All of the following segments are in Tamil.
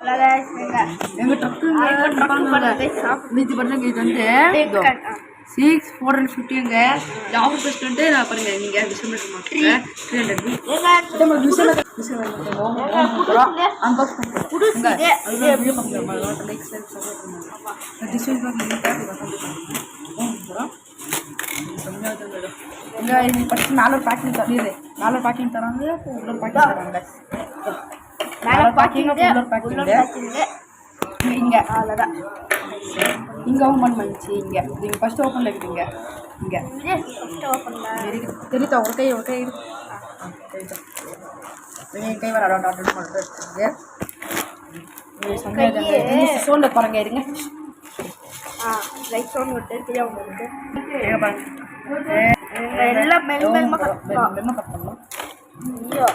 எங்க ட்ரக்கு மீதி பண்ணுங்க இது வந்து 450ங்க ஆஃபர் பெஸ்ட் வந்து நான் பாருங்க நீங்க டிசம்பர் மாசத்துல 300 அன்பாக்ஸ் பண்ணுங்க அதுல வீடியோ பார்க்கலாம் லைக் சப்ஸ்கிரைப் பண்ணுங்க டிசம்பர் இங்க ஃபர்ஸ்ட் 4 பேக்கிங் தரீங்க 4 பேக்கிங் தராங்க உள்ள பேக்கிங் தராங்க மேல பேக்கிங் உள்ள பேக்கிங் இங்க அவ்வளவுதான் இங்க ஓபன் பண்ணிச்சு இங்க ஃபர்ஸ்ட் ஓபன்ல இருக்குங்க இங்க ஃபர்ஸ்ட் ஓபன்ல தெரியுதா ஒரு கை கை வர டாட் பண்ணிட்டு சவுண்ட் பாருங்க இருங்க லைட் சவுண்ட் விட்டு தெரியாம போகுது ஏங்க பாருங்க எல்லாம் மெல்மெல்மா கட் பண்ணலாம் ஐயோ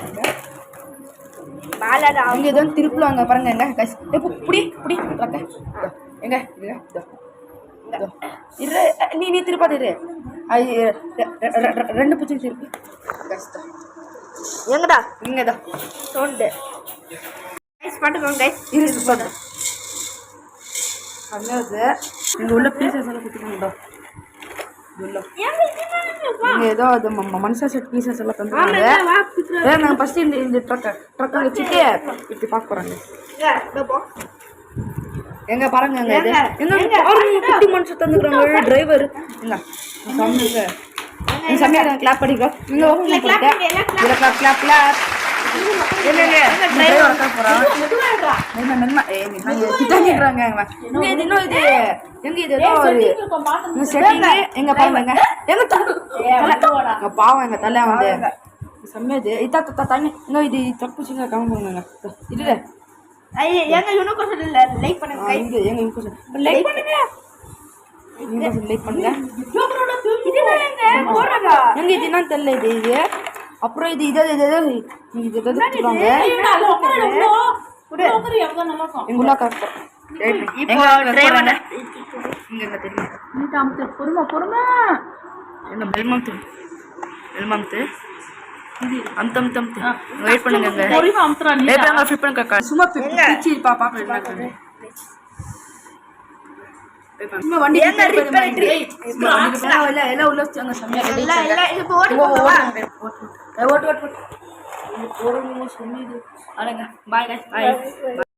மேல அங்க ஏதோ திருப்புவாங்க பாருங்க எங்க गाइस புடி லக்க எங்க இரு நீ திருப்பாத இரு ரெண்டு புச்சி திருப்பி गाइस எங்கடா இங்கடா சவுண்ட் गाइस பாத்துக்கோங்க गाइस இரு பாத்து அங்கது இங்க உள்ள பீசஸ் எல்லாம் குத்திக்கோங்க உள்ள இங்க ஏதோ அது மனுஷா செட் பீசஸ் எல்லாம் தந்துறாங்க நான் ஃபர்ஸ்ட் இந்த ட்ரக் வச்சிட்டு இப்படி பாக்க போறாங்க எங்க பாருங்க அங்க இது எங்க பாருங்க குட்டி மனுஷ தந்துறாங்க டிரைவர் எங்க சம்மைங்க இந்த சமயம் கிளாப் பண்ணிக்கோ இங்க ஓகே கிளாப் என்னங்க டிரைவர் வரக்க போறான் மென்மா நீங்க கிட்டாங்கறாங்க இங்க இது இன்னும் இது எங்க இது ஏதோ ஒரு செட்டிங் எங்க பாருங்க எங்க தலை பாவம் எங்க தலை வந்து சம்மேது இத தண்ணி இங்க இது தப்புச்சிங்க கமெண்ட் பண்ணுங்க இது எங்க யூனிகோ சொல்ல லைக் பண்ணுங்க இங்க எங்க யூனிகோ லைக் பண்ணுங்க நீங்க லைக் பண்ணுங்க இது என்னங்க போறடா எங்க இது என்ன தெரியல இது அப்புறம் இது சொல்றாங்க எங்குள்ள கரெக்ட் இப்போ டிரைவர் இங்க என்ன தெரியும் நீ தாமத்து பொறுமை என்ன பெல்மந்த் இது அந்தம் வெயிட் பண்ணுங்க பொறுமை அம்த்ரா நீ ஏங்க ஃபிட் பண்ணுங்க சும்மா பிச்சி பாப்பா என்ன இங்க வண்டி ரிப்பேர் ஆயிட்டு எல்லாம் உள்ள வச்சாங்க சமையா எல்லாம் இது ஓட்டு போறோம் சொன்னது அடங்க பாய் गाइस பாய்